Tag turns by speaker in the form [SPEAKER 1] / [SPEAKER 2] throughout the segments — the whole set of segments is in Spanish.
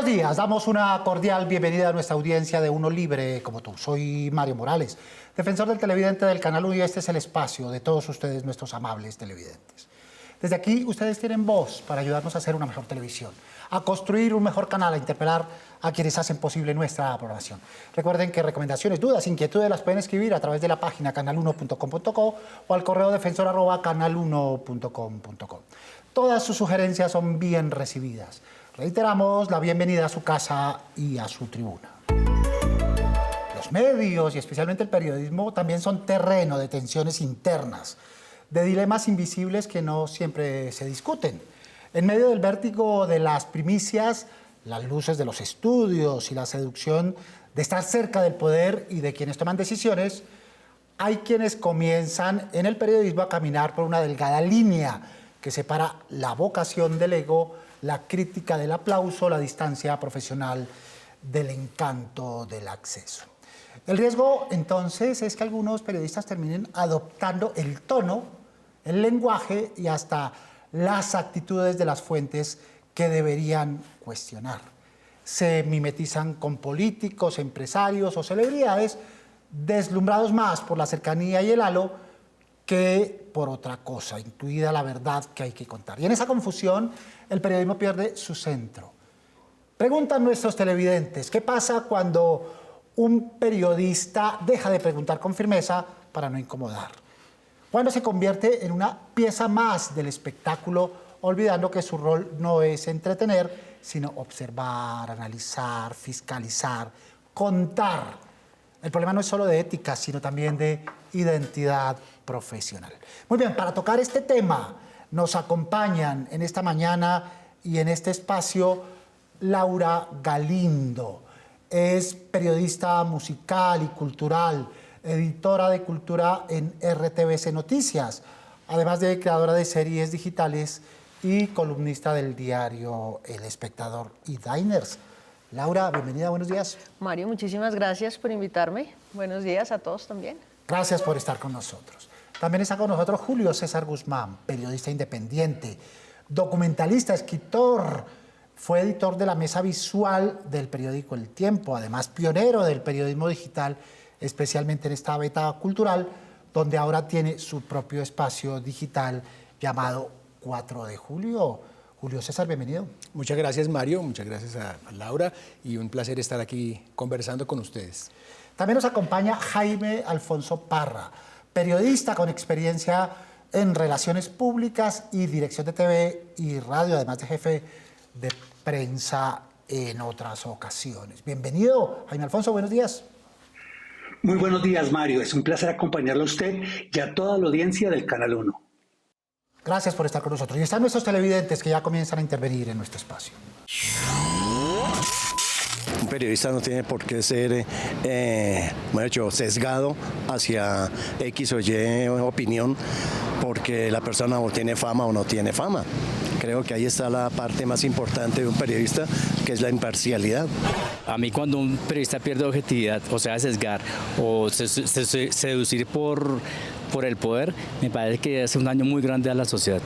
[SPEAKER 1] días, damos una cordial bienvenida a nuestra audiencia de Uno Libre como tú. Soy Mario Morales, defensor del televidente del Canal 1 y este es el espacio de todos ustedes, nuestros amables televidentes. Desde aquí ustedes tienen voz para ayudarnos a hacer una mejor televisión, a construir un mejor canal, a interpelar a quienes hacen posible nuestra programación. Recuerden que recomendaciones, dudas, inquietudes las pueden escribir a través de la página canal1.com.co o al correo defensor@canal1.com.co. Todas sus sugerencias son bien recibidas. Reiteramos la bienvenida a su casa y a su tribuna. Los medios y especialmente el periodismo también son terreno de tensiones internas, de dilemas invisibles que no siempre se discuten. En medio del vértigo de las primicias, las luces de los estudios y la seducción de estar cerca del poder y de quienes toman decisiones, hay quienes comienzan en el periodismo a caminar por una delgada línea que separa la vocación del ego, la crítica del aplauso, la distancia profesional del encanto del acceso. El riesgo, entonces, es que algunos periodistas terminen adoptando el tono, el lenguaje y hasta las actitudes de las fuentes que deberían cuestionar. Se mimetizan con políticos, empresarios o celebridades deslumbrados más por la cercanía y el halo que por otra cosa, incluida la verdad que hay que contar. Y en esa confusión, el periodismo pierde su centro. Preguntan nuestros televidentes, ¿qué pasa cuando un periodista deja de preguntar con firmeza para no incomodar? ¿Cuándo se convierte en una pieza más del espectáculo, olvidando que su rol no es entretener, sino observar, analizar, fiscalizar, contar? El problema no es solo de ética, sino también de identidad profesional. Muy bien, para tocar este tema nos acompañan en esta mañana y en este espacio Laura Galindo. Es periodista musical y cultural, editora de cultura en RTBC Noticias, además de creadora de series digitales y columnista del diario El Espectador y Diners. Laura, bienvenida, buenos días.
[SPEAKER 2] Mario, muchísimas gracias por invitarme. Buenos días a todos también.
[SPEAKER 1] Gracias por estar con nosotros. También está con nosotros Julio César Guzmán, periodista independiente, documentalista, escritor, fue editor de la mesa visual del periódico El Tiempo, además pionero del periodismo digital, especialmente en esta beta cultural, donde ahora tiene su propio espacio digital llamado 4 de Julio. Julio César, bienvenido.
[SPEAKER 3] Muchas gracias, Mario, muchas gracias a Laura y un placer estar aquí conversando con ustedes.
[SPEAKER 1] También nos acompaña Jaime Alfonso Parra, periodista con experiencia en relaciones públicas y dirección de TV y radio, además de jefe de prensa en otras ocasiones. Bienvenido, Jaime Alfonso, buenos días.
[SPEAKER 4] Muy buenos días, Mario. Es un placer acompañarlo a usted y a toda la audiencia del Canal 1.
[SPEAKER 1] Gracias por estar con nosotros. Y están nuestros televidentes que ya comienzan a intervenir en nuestro espacio.
[SPEAKER 5] Un periodista no tiene por qué ser sesgado hacia X o Y opinión porque la persona o tiene fama o no tiene fama. Creo que ahí está la parte más importante de un periodista, que es la imparcialidad.
[SPEAKER 6] A mí cuando un periodista pierde objetividad, o sea, sesgar o seducir por el poder, me parece que hace un daño muy grande a la sociedad.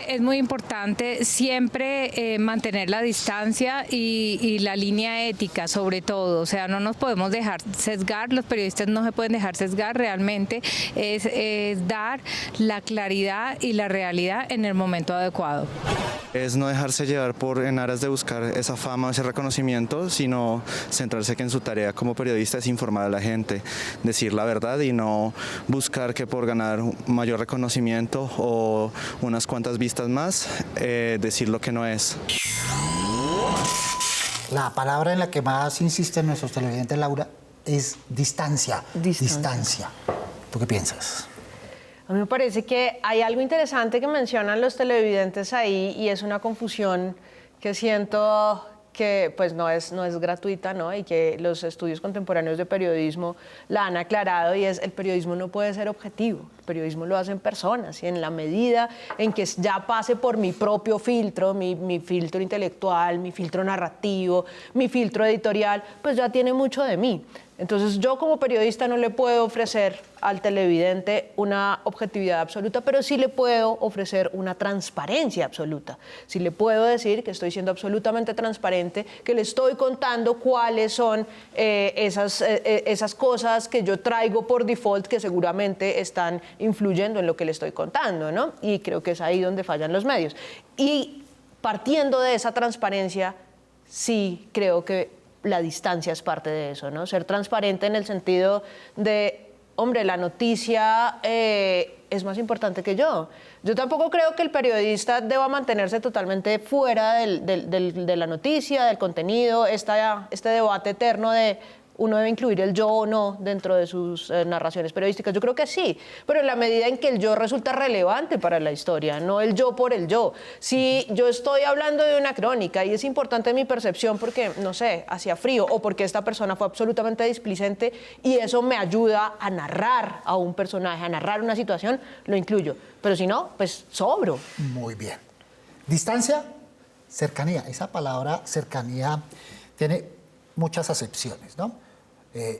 [SPEAKER 7] Es muy importante siempre mantener la distancia y la línea ética sobre todo, o sea, no nos podemos dejar sesgar, los periodistas no se pueden dejar sesgar, realmente es dar la claridad y la realidad en el momento adecuado.
[SPEAKER 8] Es no dejarse llevar en aras de buscar esa fama, ese reconocimiento, sino centrarse que en su tarea como periodista es informar a la gente, decir la verdad y no buscar que por ganar mayor reconocimiento o unas cuantas vistas más, decir lo que no es.
[SPEAKER 1] La palabra en la que más insisten nuestros televidentes, Laura, es distancia. Distancia. ¿Tú qué piensas?
[SPEAKER 2] A mí me parece que hay algo interesante que mencionan los televidentes ahí y es una confusión que siento que pues no es gratuita, ¿no? Y que los estudios contemporáneos de periodismo la han aclarado, y es: el periodismo no puede ser objetivo, el periodismo lo hacen personas, y en la medida en que ya pase por mi propio filtro, mi filtro intelectual, mi filtro narrativo, mi filtro editorial, pues ya tiene mucho de mí. Entonces yo como periodista no le puedo ofrecer al televidente una objetividad absoluta, pero sí le puedo ofrecer una transparencia absoluta. Sí le puedo decir que estoy siendo absolutamente transparente, que le estoy contando cuáles son esas cosas que yo traigo por default que seguramente están influyendo en lo que le estoy contando, ¿no? Y creo que es ahí donde fallan los medios. Y partiendo de esa transparencia, sí creo que la distancia es parte de eso, ¿no? Ser transparente en el sentido de, hombre, la noticia es más importante que yo. Yo tampoco creo que el periodista deba mantenerse totalmente fuera de la noticia, del contenido, este debate eterno de uno debe incluir el yo o no dentro de sus narraciones periodísticas. Yo creo que sí, pero en la medida en que el yo resulta relevante para la historia, no el yo por el yo. Si yo estoy hablando de una crónica y es importante mi percepción porque, no sé, hacía frío o porque esta persona fue absolutamente displicente y eso me ayuda a narrar a un personaje, a narrar una situación, lo incluyo. Pero si no, pues sobro.
[SPEAKER 1] Muy bien. Distancia, cercanía. Esa palabra cercanía tiene muchas acepciones, ¿no?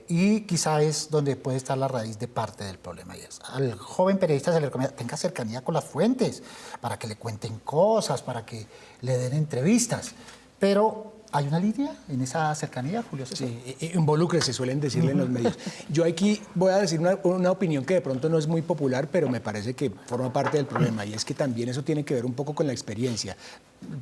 [SPEAKER 1] Y quizá es donde puede estar la raíz de parte del problema. Y es, al joven periodista se le recomienda tenga cercanía con las fuentes, para que le cuenten cosas, para que le den entrevistas. Pero ¿hay una línea en esa cercanía, Julio César?
[SPEAKER 3] Sí, involúcrese, suelen decirle en los medios. Yo aquí voy a decir una opinión que de pronto no es muy popular, pero me parece que forma parte del problema, y es que también eso tiene que ver un poco con la experiencia.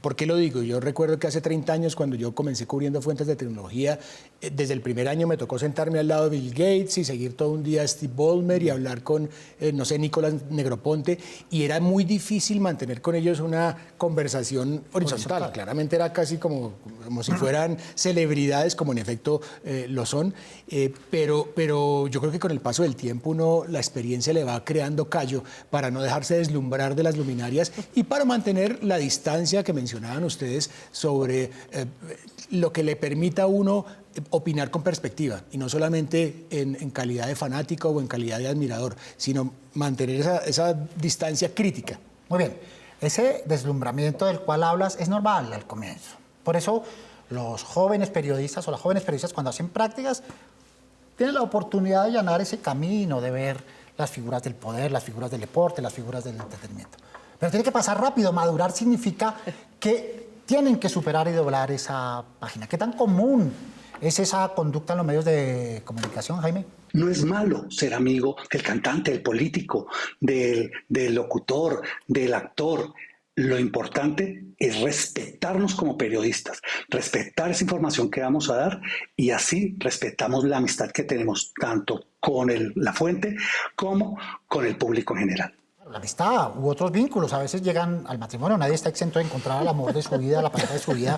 [SPEAKER 3] ¿Por qué lo digo? Yo recuerdo que hace 30 años, cuando yo comencé cubriendo fuentes de tecnología, desde el primer año me tocó sentarme al lado de Bill Gates y seguir todo un día a Steve Ballmer y hablar con, no sé, Nicolás Negroponte, y era muy difícil mantener con ellos una conversación horizontal. Claramente era casi como si fueran celebridades, como en efecto lo son, pero yo creo que con el paso del tiempo la experiencia le va creando callo para no dejarse deslumbrar de las luminarias y para mantener la distancia que mencionaban ustedes sobre lo que le permita a uno opinar con perspectiva, y no solamente en calidad de fanático o en calidad de admirador, sino mantener esa distancia crítica.
[SPEAKER 1] Muy bien. Ese deslumbramiento del cual hablas es normal al comienzo. Por eso los jóvenes periodistas o las jóvenes periodistas, cuando hacen prácticas, tienen la oportunidad de allanar ese camino, de ver las figuras del poder, las figuras del deporte, las figuras del entretenimiento. Pero tiene que pasar rápido. Madurar significa que tienen que superar y doblar esa página. ¿Qué tan común es esa conducta en los medios de comunicación, Jaime?
[SPEAKER 4] No es malo ser amigo del cantante, del político, del locutor, del actor. Lo importante es respetarnos como periodistas, respetar esa información que vamos a dar, y así respetamos la amistad que tenemos tanto con la fuente como con el público en general.
[SPEAKER 1] La amistad u otros vínculos a veces llegan al matrimonio. Nadie está exento de encontrar al amor de su vida, la pareja de su vida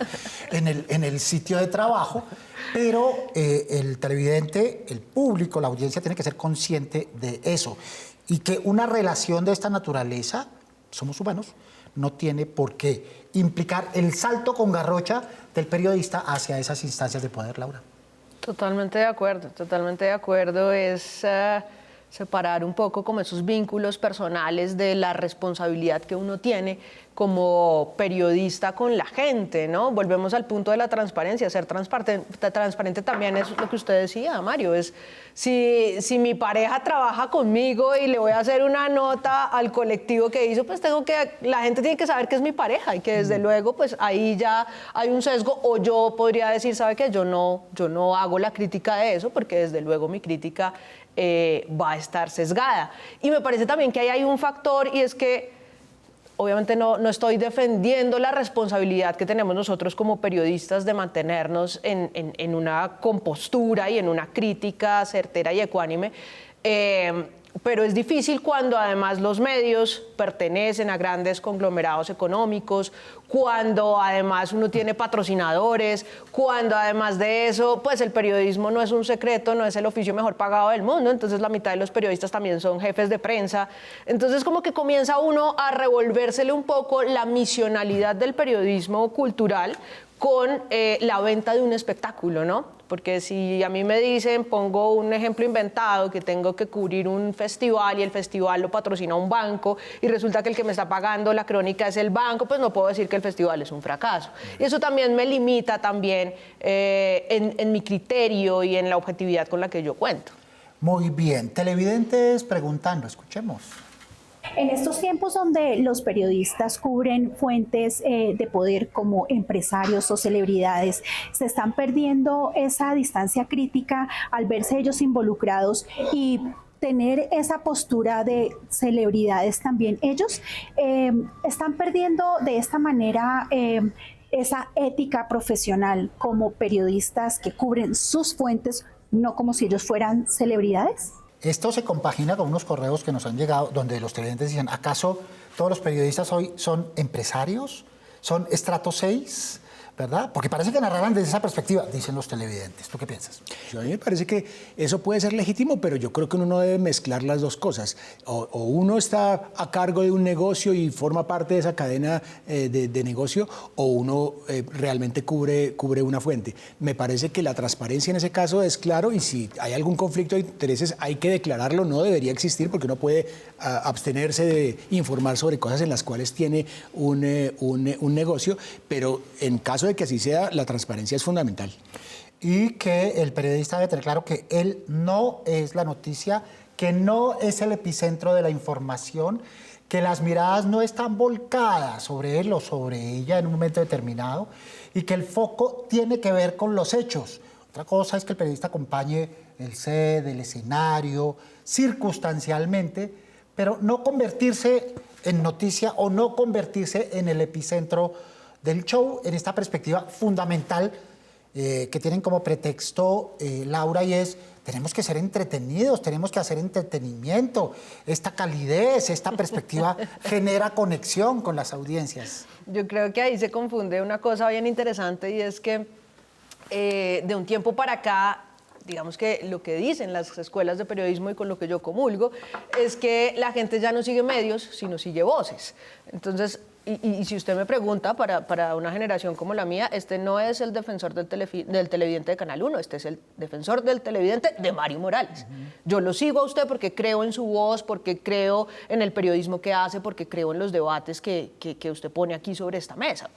[SPEAKER 1] en el sitio de trabajo, pero el televidente, el público, la audiencia tiene que ser consciente de eso, y que una relación de esta naturaleza, somos humanos, no tiene por qué implicar el salto con garrocha del periodista hacia esas instancias de poder, Laura.
[SPEAKER 2] Totalmente de acuerdo, totalmente de acuerdo. Es separar un poco como esos vínculos personales de la responsabilidad que uno tiene como periodista con la gente, ¿no? Volvemos al punto de la transparencia. Ser transparente también es lo que usted decía, Mario. Es si mi pareja trabaja conmigo y le voy a hacer una nota al colectivo que hizo, pues la gente tiene que saber que es mi pareja, y que desde luego pues ahí ya hay un sesgo, o yo podría decir, ¿sabe qué? Yo no hago la crítica de eso, porque desde luego mi crítica va a estar sesgada. Y me parece también que ahí hay un factor, y es que obviamente no estoy defendiendo la responsabilidad que tenemos nosotros como periodistas de mantenernos en una compostura y en una crítica certera y ecuánime, pero es difícil cuando además los medios pertenecen a grandes conglomerados económicos, cuando además uno tiene patrocinadores, cuando además de eso, pues el periodismo no es un secreto, no es el oficio mejor pagado del mundo, entonces la mitad de los periodistas también son jefes de prensa. Entonces como que comienza uno a revolvérsele un poco la misionalidad del periodismo cultural, con la venta de un espectáculo, ¿no? Porque si a mí me dicen, pongo un ejemplo inventado, que tengo que cubrir un festival y el festival lo patrocina un banco y resulta que el que me está pagando la crónica es el banco, pues no puedo decir que el festival es un fracaso. Y eso también me limita también en mi criterio y en la objetividad con la que yo cuento.
[SPEAKER 1] Muy bien. Televidentes preguntando, escuchemos.
[SPEAKER 9] En estos tiempos donde los periodistas cubren fuentes de poder como empresarios o celebridades, se están perdiendo esa distancia crítica al verse ellos involucrados y tener esa postura de celebridades también. Ellos están perdiendo de esta manera esa ética profesional como periodistas que cubren sus fuentes, no como si ellos fueran celebridades.
[SPEAKER 1] Esto se compagina con unos correos que nos han llegado donde los televidentes dicen, ¿acaso todos los periodistas hoy son empresarios? ¿Son estrato 6? ¿Verdad? Porque parece que narraran desde esa perspectiva, dicen los televidentes. ¿Tú qué piensas?
[SPEAKER 3] A mí me parece que eso puede ser legítimo, pero yo creo que uno no debe mezclar las dos cosas. O uno está a cargo de un negocio y forma parte de esa cadena de negocio, o uno realmente cubre una fuente. Me parece que la transparencia en ese caso es claro, y si hay algún conflicto de intereses hay que declararlo, no debería existir, porque uno puede abstenerse de informar sobre cosas en las cuales tiene un negocio, pero en caso de que así sea, la transparencia es fundamental.
[SPEAKER 1] Y que el periodista debe tener claro que él no es la noticia, que no es el epicentro de la información, que las miradas no están volcadas sobre él o sobre ella en un momento determinado y que el foco tiene que ver con los hechos. Otra cosa es que el periodista acompañe el set, el escenario, circunstancialmente, pero no convertirse en noticia o no convertirse en el epicentro del show, en esta perspectiva fundamental que tienen como pretexto Laura, y es, tenemos que ser entretenidos, tenemos que hacer entretenimiento, esta calidez, esta perspectiva genera conexión con las audiencias.
[SPEAKER 2] Yo creo que ahí se confunde una cosa bien interesante, y es que de un tiempo para acá, digamos que lo que dicen las escuelas de periodismo y con lo que yo comulgo, es que la gente ya no sigue medios, sino sigue voces. Entonces, y si usted me pregunta, para una generación como la mía, este no es el defensor del televidente de Canal 1, este es el defensor del televidente de Mario Morales. Yo lo sigo a usted porque creo en su voz, porque creo en el periodismo que hace, porque creo en los debates que usted pone aquí sobre esta mesa.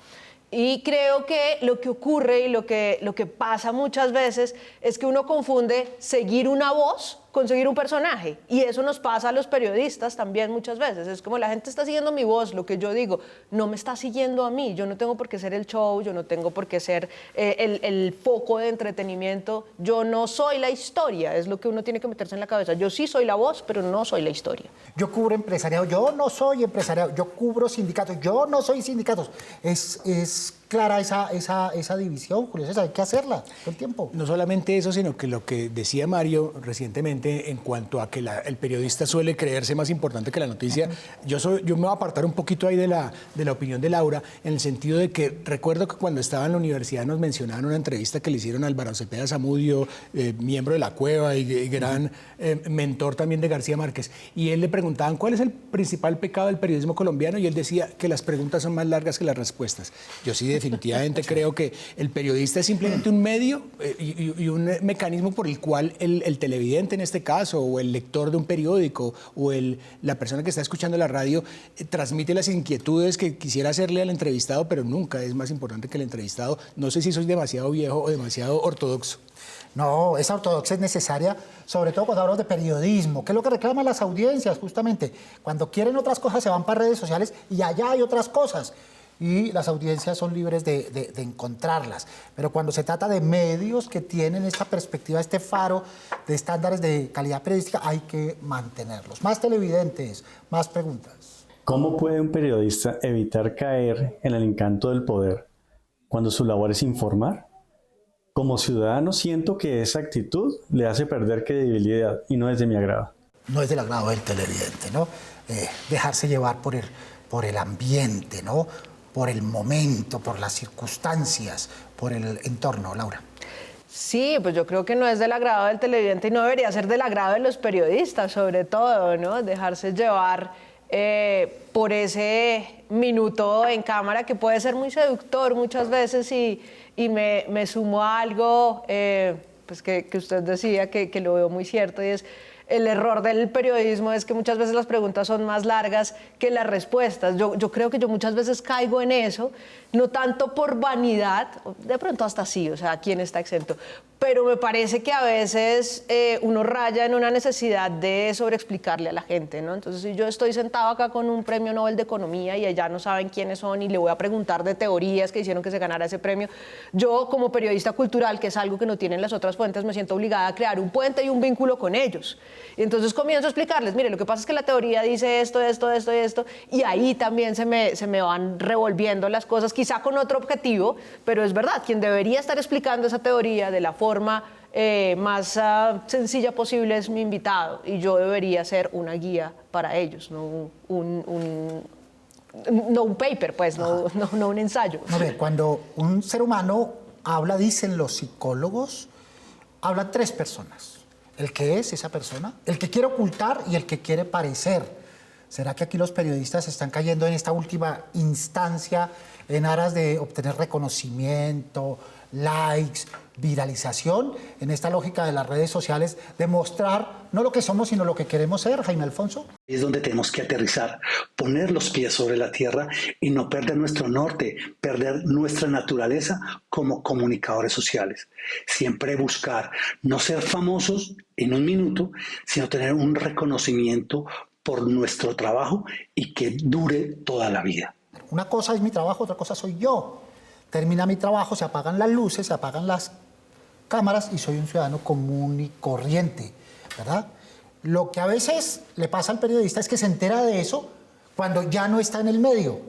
[SPEAKER 2] Y creo que lo que ocurre y lo que pasa muchas veces es que uno confunde seguir una voz con seguir un personaje. Y eso nos pasa a los periodistas también muchas veces. Es como la gente está siguiendo mi voz, lo que yo digo, no me está siguiendo a mí. Yo no tengo por qué ser el show, yo no tengo por qué ser el foco de entretenimiento. Yo no soy la historia, es lo que uno tiene que meterse en la cabeza. Yo sí soy la voz, pero no soy la historia.
[SPEAKER 1] Yo cubro empresariado, yo no soy empresariado, yo cubro sindicatos, yo no soy sindicatos. Es clara esa división, Julio César, hay que hacerla todo el tiempo.
[SPEAKER 3] No solamente eso, sino que lo que decía Mario recientemente en cuanto a que el periodista suele creerse más importante que la noticia, yo me voy a apartar un poquito ahí de la opinión de Laura, en el sentido de que recuerdo que cuando estaba en la universidad nos mencionaban una entrevista que le hicieron a Álvaro Cepeda Zamudio, miembro de La Cueva y gran mentor también de García Márquez, y él le preguntaban cuál es el principal pecado del periodismo colombiano, y él decía que las preguntas son más largas que las respuestas. Yo sí definitivamente creo que el periodista es simplemente un medio y un mecanismo por el cual el televidente en este caso, o el lector de un periódico, o la persona que está escuchando la radio, transmite las inquietudes que quisiera hacerle al entrevistado, pero nunca es más importante que el entrevistado. No sé si soy demasiado viejo o demasiado ortodoxo.
[SPEAKER 1] No, esa ortodoxia es necesaria, sobre todo cuando hablamos de periodismo, que es lo que reclaman las audiencias, justamente. Cuando quieren otras cosas se van para redes sociales y allá hay otras cosas. Y las audiencias son libres de encontrarlas. Pero cuando se trata de medios que tienen esta perspectiva, este faro de estándares de calidad periodística, hay que mantenerlos. Más televidentes, más preguntas.
[SPEAKER 10] ¿Cómo puede un periodista evitar caer en el encanto del poder cuando su labor es informar? Como ciudadano siento que esa actitud le hace perder credibilidad y no es de mi agrado.
[SPEAKER 1] No es del agrado del televidente, ¿no? Dejarse llevar por el ambiente, ¿no? Por el momento, por las circunstancias, por el entorno. Laura.
[SPEAKER 2] Sí, pues yo creo que no es del agrado del televidente y no debería ser del agrado de los periodistas, sobre todo, ¿no? Dejarse llevar por ese minuto en cámara que puede ser muy seductor muchas veces y me sumo a algo pues que usted decía que lo veo muy cierto, y es el error del periodismo es que muchas veces las preguntas son más largas que las respuestas. Yo creo que yo muchas veces caigo en eso, no tanto por vanidad, de pronto hasta sí, o sea, ¿quién está exento? Pero me parece que a veces uno raya en una necesidad de sobreexplicarle a la gente, ¿no? Entonces, si yo estoy sentado acá con un premio Nobel de Economía y allá no saben quiénes son y le voy a preguntar de teorías que hicieron que se ganara ese premio, yo como periodista cultural, que es algo que no tienen las otras fuentes, me siento obligada a crear un puente y un vínculo con ellos. Y entonces comienzo a explicarles, mire, lo que pasa es que la teoría dice esto, esto, esto y esto, y ahí también se me van revolviendo las cosas, quizá con otro objetivo, pero es verdad, quien debería estar explicando esa teoría de la forma más sencilla posible es mi invitado, y yo debería ser una guía para ellos, no un paper, pues, no un ensayo.
[SPEAKER 1] A ver, cuando un ser humano habla, dicen los psicólogos, hablan tres personas. El que es esa persona, el que quiere ocultar y el que quiere parecer. ¿Será que aquí los periodistas están cayendo en esta última instancia en aras de obtener reconocimiento, likes, viralización, en esta lógica de las redes sociales, de mostrar no lo que somos, sino lo que queremos ser, Jaime Alfonso?
[SPEAKER 4] Es donde tenemos que aterrizar, poner los pies sobre la tierra y no perder nuestro norte, perder nuestra naturaleza como comunicadores sociales. Siempre buscar no ser famosos en un minuto, sino tener un reconocimiento por nuestro trabajo y que dure toda la vida.
[SPEAKER 1] Una cosa es mi trabajo, otra cosa soy yo. Termina mi trabajo, se apagan las luces, se apagan las cámaras y soy un ciudadano común y corriente, ¿verdad? Lo que a veces le pasa al periodista es que se entera de eso cuando ya no está en el medio,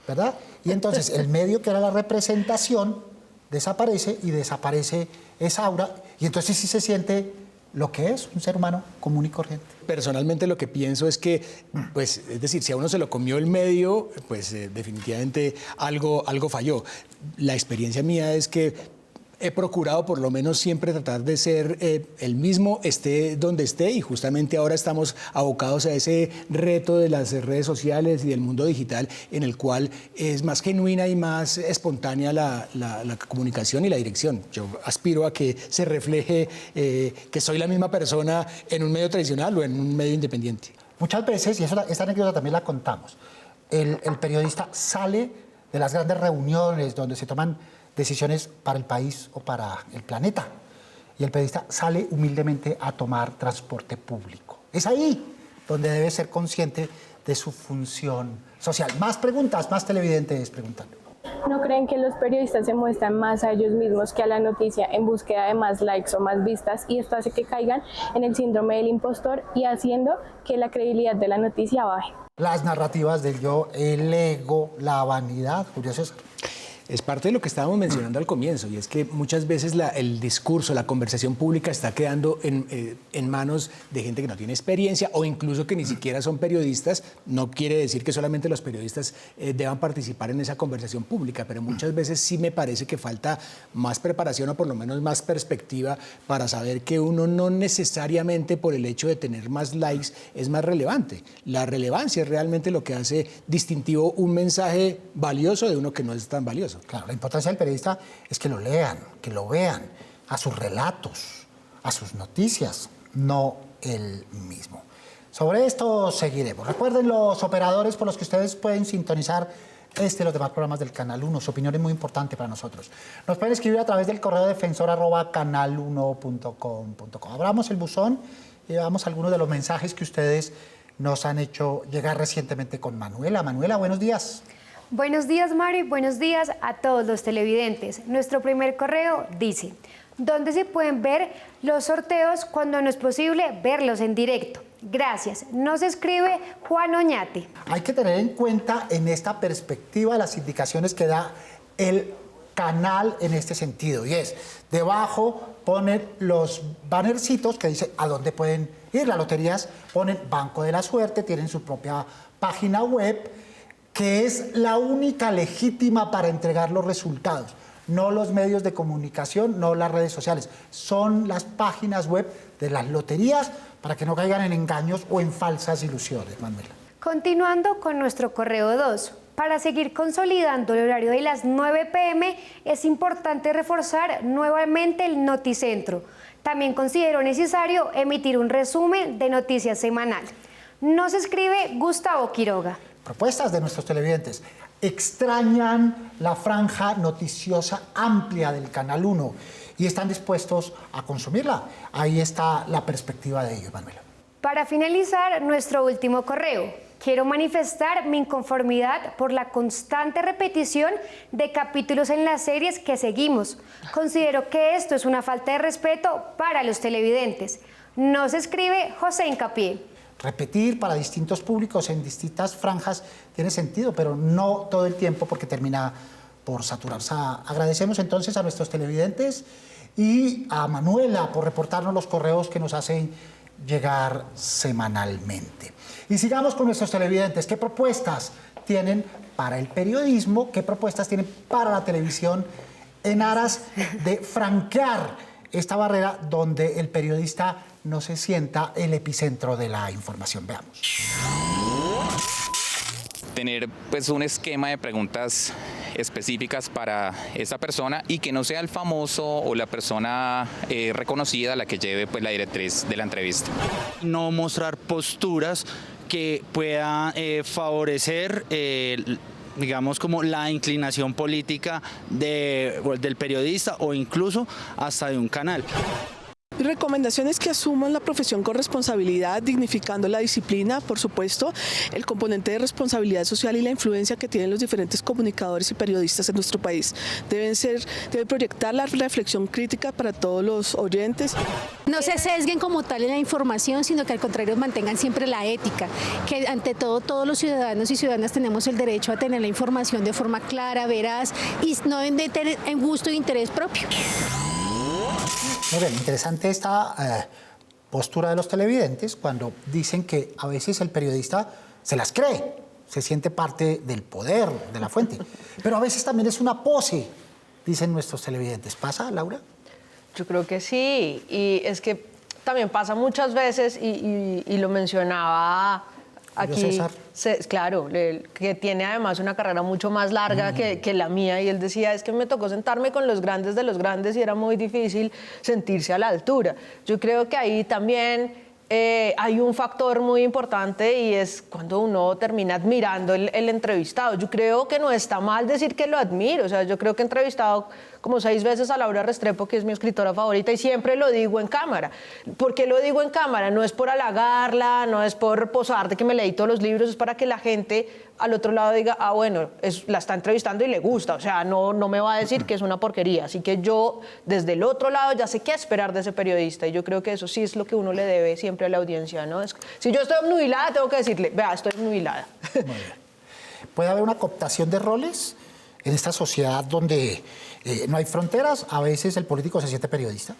[SPEAKER 1] ¿verdad? Y entonces el medio, que era la representación, desaparece y desaparece esa aura, y entonces sí se siente lo que es un ser humano común y corriente.
[SPEAKER 3] Personalmente lo que pienso es que, pues, es decir, si a uno se lo comió el medio, pues definitivamente algo falló. La experiencia mía es que he procurado por lo menos siempre tratar de ser el mismo, esté donde esté, y justamente ahora estamos abocados a ese reto de las redes sociales y del mundo digital, en el cual es más genuina y más espontánea la comunicación y la dirección. Yo aspiro a que se refleje que soy la misma persona en un medio tradicional o en un medio independiente.
[SPEAKER 1] Muchas veces, y esta anécdota también la contamos, el periodista sale de las grandes reuniones donde se toman decisiones para el país o para el planeta, y el periodista sale humildemente a tomar transporte público. Es ahí donde debe ser consciente de su función social. Más preguntas, más televidentes preguntando.
[SPEAKER 11] ¿No creen que los periodistas se muestran más a ellos mismos que a la noticia en búsqueda de más likes o más vistas, y esto hace que caigan en el síndrome del impostor y haciendo que la credibilidad de la noticia baje?
[SPEAKER 1] Las narrativas del yo, el ego, la vanidad, Julio César.
[SPEAKER 3] Es parte de lo que estábamos mencionando al comienzo, y es que muchas veces el discurso, la conversación pública está quedando en manos de gente que no tiene experiencia o incluso que ni siquiera son periodistas. No quiere decir que solamente los periodistas deban participar en esa conversación pública, pero muchas veces sí me parece que falta más preparación o por lo menos más perspectiva para saber que uno no necesariamente por el hecho de tener más likes es más relevante. La relevancia es realmente lo que hace distintivo un mensaje valioso de uno que no es tan valioso.
[SPEAKER 1] Claro, la importancia del periodista es que lo lean, que lo vean, a sus relatos, a sus noticias, no él mismo. Sobre esto seguiremos. Recuerden los operadores por los que ustedes pueden sintonizar este y los demás programas del Canal 1. Su opinión es muy importante para nosotros. Nos pueden escribir a través del correo defensor@canal1.com.co. Abramos el buzón y veamos algunos de los mensajes que ustedes nos han hecho llegar recientemente con Manuela. Manuela, buenos días.
[SPEAKER 12] Buenos días, Mari. Buenos días a todos los televidentes. Nuestro primer correo dice: ¿dónde se pueden ver los sorteos cuando no es posible verlos en directo? Gracias. Nos escribe Juan Oñate.
[SPEAKER 1] Hay que tener en cuenta en esta perspectiva las indicaciones que da el canal en este sentido. Y es, debajo ponen los bannercitos que dicen a dónde pueden ir. Las loterías ponen Banco de la Suerte, tienen su propia página web, que es la única legítima para entregar los resultados. No los medios de comunicación, no las redes sociales. Son las páginas web de las loterías para que no caigan en engaños o en falsas ilusiones, Manuela.
[SPEAKER 12] Continuando con nuestro correo 2. Para seguir consolidando el horario de las 9 p.m. es importante reforzar nuevamente el Noticentro. También considero necesario emitir un resumen de noticias semanal. Nos escribe Gustavo Quiroga.
[SPEAKER 1] Propuestas de nuestros televidentes. Extrañan la franja noticiosa amplia del Canal 1 y están dispuestos a consumirla. Ahí está la perspectiva de ellos, Manuela.
[SPEAKER 12] Para finalizar, nuestro último correo. Quiero manifestar mi inconformidad por la constante repetición de capítulos en las series que seguimos. Considero que esto es una falta de respeto para los televidentes. Nos escribe José Incapié.
[SPEAKER 1] Repetir para distintos públicos en distintas franjas tiene sentido, pero no todo el tiempo porque termina por saturarse. Agradecemos entonces a nuestros televidentes y a Manuela por reportarnos los correos que nos hacen llegar semanalmente. Y sigamos con nuestros televidentes. ¿Qué propuestas tienen para el periodismo? ¿Qué propuestas tienen para la televisión en aras de franquear esta barrera donde el periodista no se sienta el epicentro de la información? Veamos.
[SPEAKER 13] Tener pues un esquema de preguntas específicas para esa persona y que no sea el famoso o la persona reconocida la que lleve pues la directriz de la entrevista.
[SPEAKER 14] No mostrar posturas que puedan favorecer digamos como la inclinación política del periodista o incluso hasta de un canal.
[SPEAKER 15] Mi recomendación es que asuman la profesión con responsabilidad, dignificando la disciplina, por supuesto, el componente de responsabilidad social y la influencia que tienen los diferentes comunicadores y periodistas en nuestro país. Deben proyectar la reflexión crítica para todos los oyentes.
[SPEAKER 16] No se sesguen como tal en la información, sino que al contrario mantengan siempre la ética, que ante todo todos los ciudadanos y ciudadanas tenemos el derecho a tener la información de forma clara, veraz y no de tener en gusto e interés propio.
[SPEAKER 1] Muy bien, interesante esta postura de los televidentes cuando dicen que a veces el periodista se las cree, se siente parte del poder, de la fuente, pero a veces también es una pose, dicen nuestros televidentes. ¿Pasa, Laura?
[SPEAKER 2] Yo creo que sí, y es que también pasa muchas veces, y lo mencionaba aquí, claro, que tiene además una carrera mucho más larga que la mía, y él decía, es que me tocó sentarme con los grandes de los grandes y era muy difícil sentirse a la altura. Yo creo que ahí también hay un factor muy importante y es cuando uno termina admirando el entrevistado. Yo creo que no está mal decir que lo admiro, o sea, yo creo que he entrevistado como 6 veces a Laura Restrepo, que es mi escritora favorita, y siempre lo digo en cámara. ¿Por qué lo digo en cámara? No es por halagarla, no es por posar de que me leí todos los libros, es para que la gente al otro lado diga, ah, bueno, la está entrevistando y le gusta, o sea, no me va a decir que es una porquería. Así que yo, desde el otro lado, ya sé qué esperar de ese periodista, y yo creo que eso sí es lo que uno le debe siempre a la audiencia, ¿no? Si yo estoy obnubilada, tengo que decirle, vea, estoy obnubilada.
[SPEAKER 1] Muy bien. ¿Puede haber una cooptación de roles en esta sociedad donde no hay fronteras? A veces el político se siente periodista,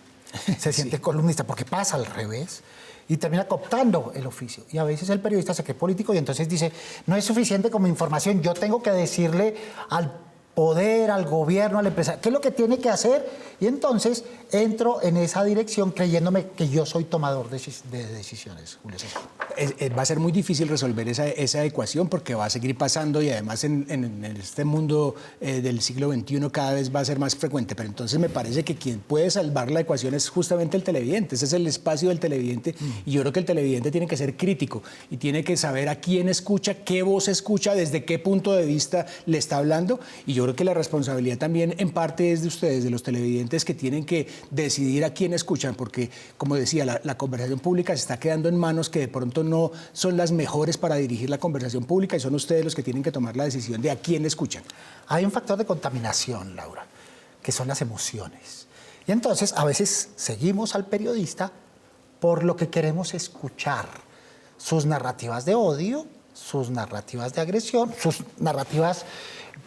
[SPEAKER 1] se siente columnista, porque pasa al revés y termina cooptando el oficio. Y a veces el periodista se cree político y entonces dice, no es suficiente como información, yo tengo que decirle al poder, al gobierno, a la empresa, qué es lo que tiene que hacer, y entonces entro en esa dirección creyéndome que yo soy tomador de decisiones. Julio César.
[SPEAKER 3] Va a ser muy difícil resolver esa ecuación porque va a seguir pasando y además en este mundo del siglo XXI cada vez va a ser más frecuente, pero entonces me parece que quien puede salvar la ecuación es justamente el televidente, ese es el espacio del televidente y yo creo que el televidente tiene que ser crítico y tiene que saber a quién escucha, qué voz escucha, desde qué punto de vista le está hablando, y yo creo que la responsabilidad también en parte es de ustedes, de los televidentes, que tienen que decidir a quién escuchan, porque como decía, la conversación pública se está quedando en manos que de pronto no son las mejores para dirigir la conversación pública y son ustedes los que tienen que tomar la decisión de a quién escuchan.
[SPEAKER 1] Hay un factor de contaminación, Laura, que son las emociones. Y entonces a veces seguimos al periodista por lo que queremos escuchar, sus narrativas de odio, sus narrativas de agresión, sus narrativas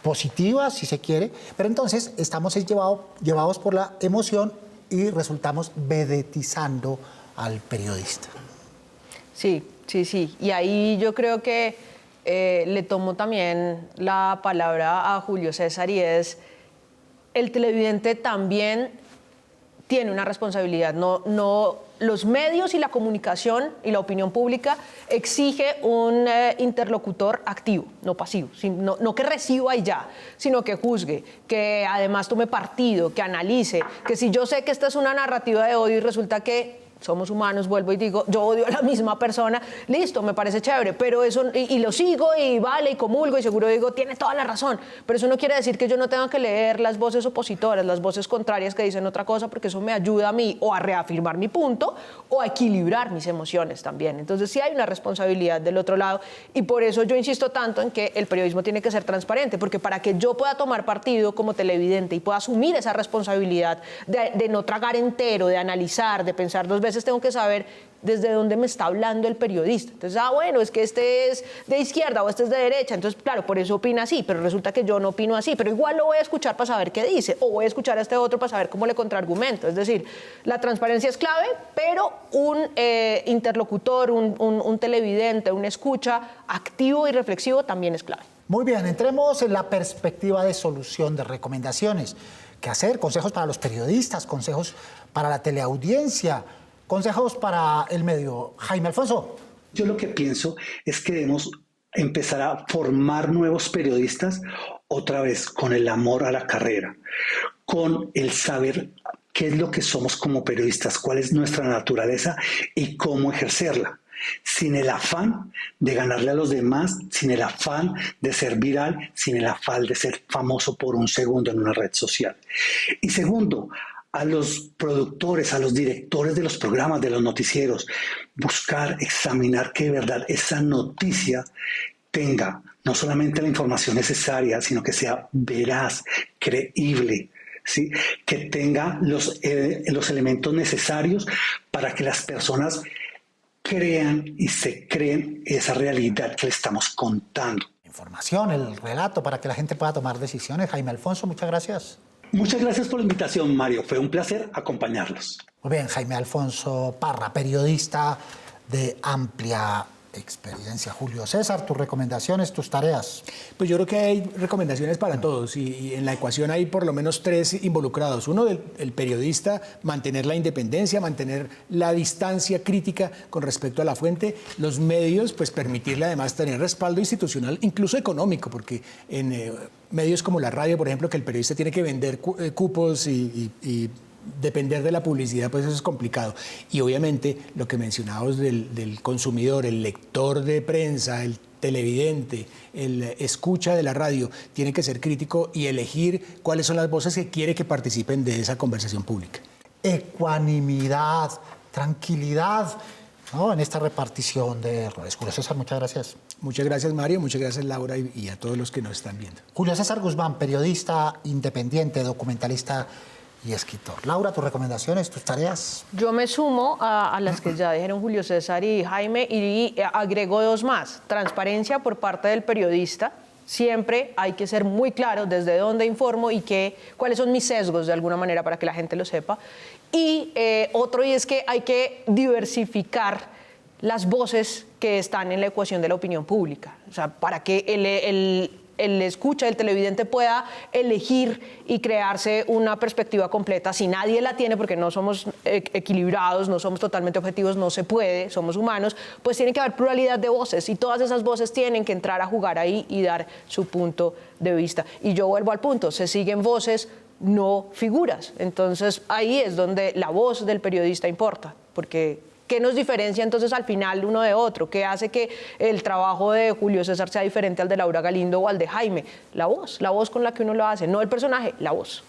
[SPEAKER 1] positivas, si se quiere, pero entonces estamos llevados por la emoción y resultamos vedetizando al periodista.
[SPEAKER 2] Sí. Y ahí yo creo que le tomo también la palabra a Julio César, y es, el televidente también tiene una responsabilidad. No, los medios y la comunicación y la opinión pública exige un interlocutor activo, no pasivo, no que reciba y ya, sino que juzgue, que además tome partido, que analice, que si yo sé que esta es una narrativa de odio y resulta que somos humanos, vuelvo y digo, yo odio a la misma persona, listo, me parece chévere, pero eso, y lo sigo y vale, y comulgo, y seguro digo, tiene toda la razón, pero eso no quiere decir que yo no tenga que leer las voces opositoras, las voces contrarias que dicen otra cosa, porque eso me ayuda a mí o a reafirmar mi punto o a equilibrar mis emociones también. Entonces sí hay una responsabilidad del otro lado, y por eso yo insisto tanto en que el periodismo tiene que ser transparente, porque para que yo pueda tomar partido como televidente y pueda asumir esa responsabilidad de no tragar entero, de analizar, de pensar dos veces, tengo que saber desde dónde me está hablando el periodista. Entonces, bueno, es que este es de izquierda o este es de derecha, entonces, claro, por eso opina así, pero resulta que yo no opino así, pero igual lo voy a escuchar para saber qué dice, o voy a escuchar a este otro para saber cómo le contraargumento. Es decir, la transparencia es clave, pero un interlocutor, un televidente, un escucha activo y reflexivo también es clave.
[SPEAKER 1] Muy bien, entremos en la perspectiva de solución, de recomendaciones. ¿Qué hacer? Consejos para los periodistas, consejos para la teleaudiencia, consejos para el medio. Jaime Alfonso.
[SPEAKER 4] Yo lo que pienso es que debemos empezar a formar nuevos periodistas otra vez con el amor a la carrera, con el saber qué es lo que somos como periodistas, cuál es nuestra naturaleza y cómo ejercerla, sin el afán de ganarle a los demás, sin el afán de ser viral, sin el afán de ser famoso por un segundo en una red social. Y segundo, a los productores, a los directores de los programas, de los noticieros, buscar, examinar que de verdad esa noticia tenga no solamente la información necesaria, sino que sea veraz, creíble, ¿sí? Que tenga los elementos necesarios para que las personas crean y se creen esa realidad que le estamos contando.
[SPEAKER 1] Información, el relato para que la gente pueda tomar decisiones. Jaime Alfonso, muchas gracias.
[SPEAKER 4] Muchas gracias por la invitación, Mario. Fue un placer acompañarlos.
[SPEAKER 1] Muy bien, Jaime Alfonso Parra, periodista de amplia experiencia. Julio César, tus recomendaciones, tus tareas.
[SPEAKER 3] Pues yo creo que hay recomendaciones para todos y en la ecuación hay por lo menos tres involucrados. Uno, el periodista, mantener la independencia, mantener la distancia crítica con respecto a la fuente. Los medios, pues permitirle además tener respaldo institucional, incluso económico, porque en medios como la radio, por ejemplo, que el periodista tiene que vender cupos y depender de la publicidad, pues eso es complicado. Y obviamente lo que mencionábamos del consumidor, el lector de prensa, el televidente, el escucha de la radio, tiene que ser crítico y elegir cuáles son las voces que quiere que participen de esa conversación pública.
[SPEAKER 1] Ecuanimidad, tranquilidad, ¿no? En esta repartición de roles. Julio César, muchas gracias.
[SPEAKER 3] Muchas gracias, Mario, muchas gracias, Laura, y a todos los que nos están viendo.
[SPEAKER 1] Julio César Guzmán, periodista independiente, documentalista y escritor. Laura, tus recomendaciones, tus tareas.
[SPEAKER 2] Yo me sumo a las que ya dijeron Julio César y Jaime y agrego dos más. Transparencia por parte del periodista. Siempre hay que ser muy claro desde dónde informo y cuáles son mis sesgos de alguna manera para que la gente lo sepa. Y otro, y es que hay que diversificar las voces que están en la ecuación de la opinión pública. O sea, para que el escucha, el televidente pueda elegir y crearse una perspectiva completa. Si nadie la tiene, porque no somos equilibrados, no somos totalmente objetivos, no se puede, somos humanos, pues tiene que haber pluralidad de voces y todas esas voces tienen que entrar a jugar ahí y dar su punto de vista. Y yo vuelvo al punto, se siguen voces, no figuras. Entonces ahí es donde la voz del periodista importa, porque ¿qué nos diferencia entonces al final uno de otro? ¿Qué hace que el trabajo de Julio César sea diferente al de Laura Galindo o al de Jaime? La voz con la que uno lo hace, no el personaje, la voz.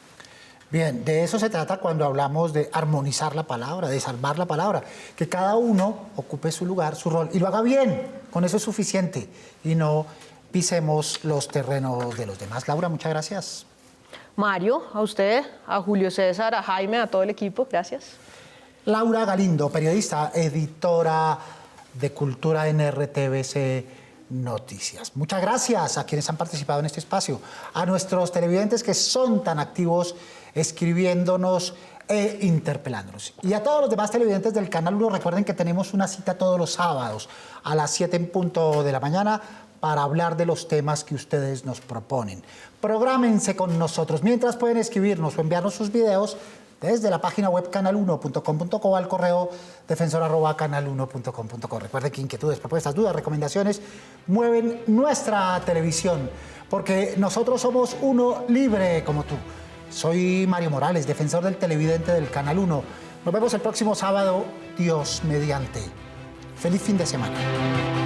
[SPEAKER 1] Bien, de eso se trata cuando hablamos de armonizar la palabra, de salvar la palabra, que cada uno ocupe su lugar, su rol, y lo haga bien, con eso es suficiente, y no pisemos los terrenos de los demás. Laura, muchas gracias.
[SPEAKER 2] Mario, a usted, a Julio César, a Jaime, a todo el equipo, gracias.
[SPEAKER 1] Laura Galindo, periodista, editora de Cultura en RTBC Noticias. Muchas gracias a quienes han participado en este espacio, a nuestros televidentes que son tan activos escribiéndonos e interpelándonos. Y a todos los demás televidentes del Canal 1, recuerden que tenemos una cita todos los sábados a las 7 en punto de la mañana para hablar de los temas que ustedes nos proponen. Prográmense con nosotros. Mientras pueden escribirnos o enviarnos sus videos desde la página web canal1.com.co al correo defensor@canal1.com.co. Recuerden que inquietudes, propuestas, dudas, recomendaciones mueven nuestra televisión, porque nosotros somos uno libre como tú. Soy Mario Morales, defensor del televidente del Canal 1. Nos vemos el próximo sábado, Dios mediante. Feliz fin de semana.